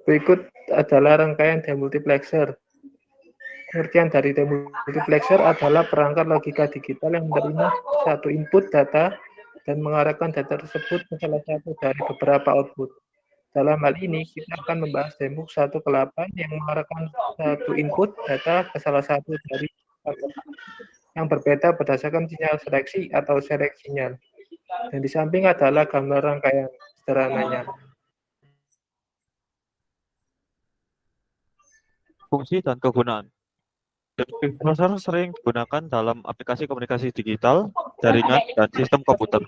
Berikut adalah rangkaian demultiplexer. Pengertian dari demultiplexer adalah perangkat logika digital yang menerima satu input data dan mengarahkan data tersebut ke salah satu dari beberapa output. Dalam hal ini, kita akan membahas Demux 1 ke 8 yang mengarahkan satu input data ke salah satu dari yang berbeda berdasarkan sinyal seleksi atau select sinyal. Dan di samping adalah gambar rangkaian sederhananya. Fungsi dan kegunaan. Demographic processor sering digunakan dalam aplikasi komunikasi digital, jaringan, dan sistem komputer.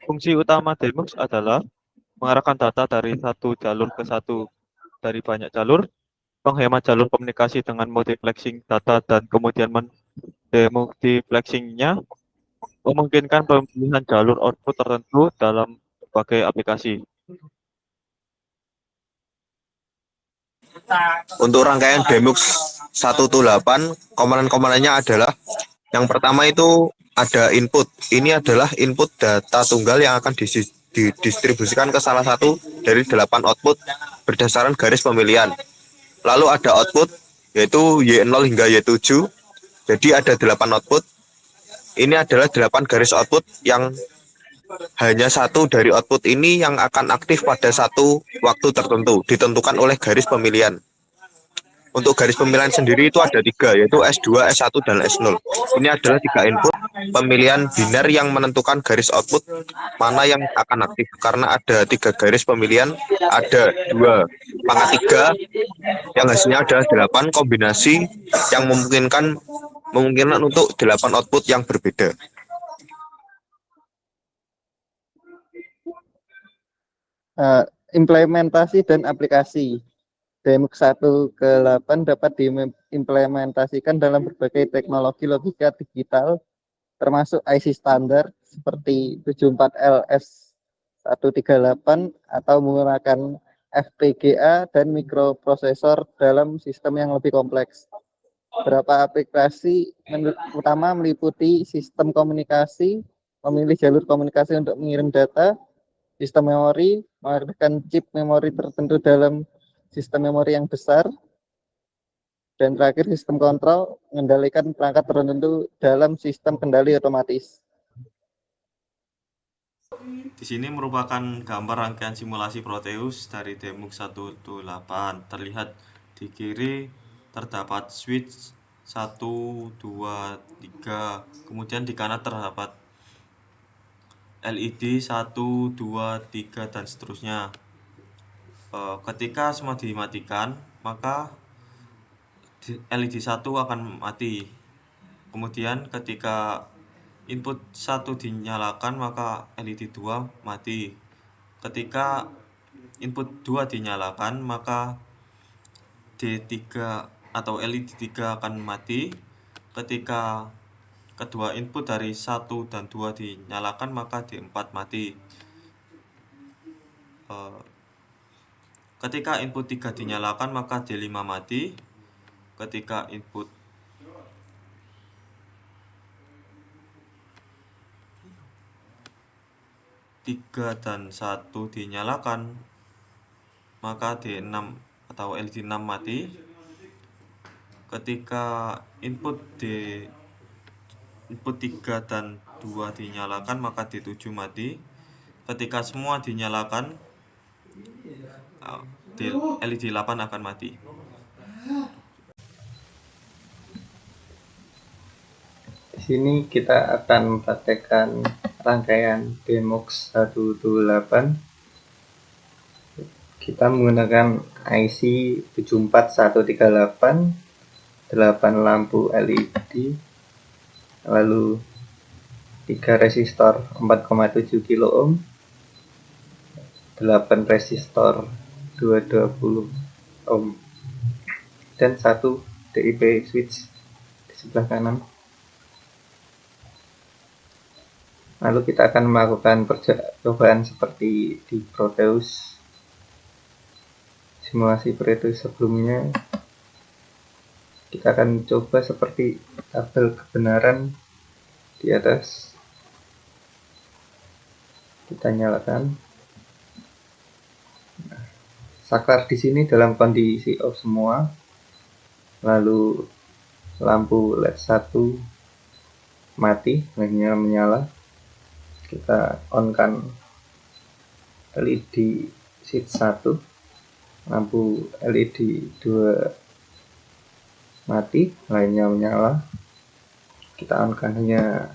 Fungsi utama Demux adalah mengarahkan data dari satu jalur ke satu dari banyak jalur, menghemat jalur komunikasi dengan multiplexing data dan kemudian demultiplexingnya, memungkinkan pemilihan jalur output tertentu dalam berbagai aplikasi. Untuk rangkaian Demux 128, komponen-komponennya adalah yang pertama itu ada input. Ini adalah input data tunggal yang akan didistribusikan ke salah satu dari 8 output berdasarkan garis pemilihan. Lalu ada output yaitu Y0 hingga Y7. Jadi ada 8 output. Ini adalah 8 garis output yang hanya satu dari output ini yang akan aktif pada satu waktu tertentu, ditentukan oleh garis pemilihan. Untuk garis pemilihan sendiri itu ada 3, yaitu S2, S1, dan S0. Ini adalah 3 input pemilihan biner yang menentukan garis output mana yang akan aktif. Karena ada 3 garis pemilihan, ada 2 pangkat 3, yang hasilnya adalah 8 kombinasi yang memungkinkan untuk 8 output yang berbeda. Implementasi dan aplikasi. Demux 1 ke 8 dapat diimplementasikan dalam berbagai teknologi logika digital, termasuk IC standar seperti 74LS138 atau menggunakan FPGA dan mikroprosesor dalam sistem yang lebih kompleks. Beberapa aplikasi utama meliputi sistem komunikasi, memilih jalur komunikasi untuk mengirim data, sistem memori, menggunakan chip memori tertentu dalam sistem memori yang besar, dan terakhir sistem kontrol, mengendalikan perangkat tertentu dalam sistem kendali otomatis. Di sini merupakan gambar rangkaian simulasi Proteus dari Demux 128. Terlihat di kiri terdapat switch 1, 2, 3. Kemudian di kanan terdapat LED 1, 2, 3, dan seterusnya. Ketika semua dimatikan, maka LED 1 akan mati. Kemudian ketika input 1 dinyalakan, maka LED 2 mati. Ketika input 2 dinyalakan, maka D3 atau LED 3 akan mati. Ketika kedua input dari 1 dan 2 dinyalakan, maka D4 mati. Ketika input 3 dinyalakan, maka D5 mati. Ketika input tiga dan 1 dinyalakan, maka D6 atau LED 6 mati. Ketika input 3 dan 2 dinyalakan, maka D7 mati. Ketika semua dinyalakan, LED 8 akan mati. Di sini kita akan mempraktekkan rangkaian Demux 128. Kita menggunakan IC 74138, 8 lampu LED, lalu 3 resistor 4,7 kilo ohm, 8 resistor 220 ohm, dan 1 DIP switch di sebelah kanan. Lalu kita akan melakukan percobaan seperti di Proteus, simulasi Proteus sebelumnya. Kita akan coba seperti tabel kebenaran di atas. Kita nyalakan. saklar di sini dalam kondisi off semua. Lalu lampu LED 1 mati, lampunya menyala. Kita on-kan LED switch 1, lampu LED 2 mati, lainnya menyala. Kita on-kan hanya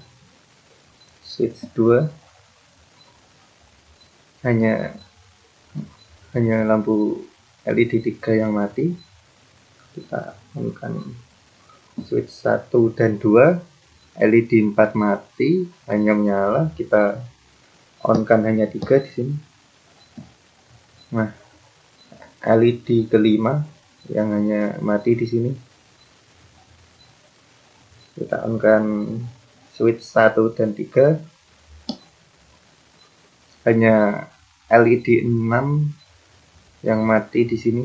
switch 2, hanya lampu LED 3 yang mati. Kita on-kan switch 1 dan 2, LED 4 mati, hanya menyala. Kita on-kan hanya 3 di sini. Nah, LED kelima yang hanya mati di sini. Kita on-kan switch 1 dan 3, hanya LED 6 yang mati di sini.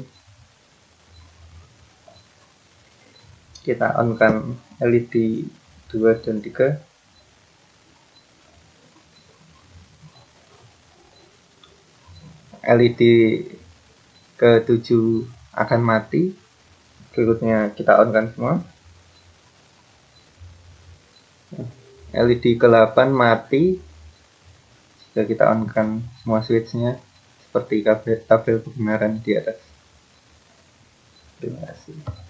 Kita on-kan LED 2 dan 3. LED ke-7 akan mati. Berikutnya kita on-kan semua. LED ke-8 mati. Sudah kita on-kan semua switch-nya seperti tabel kebenaran di atas. Terima kasih.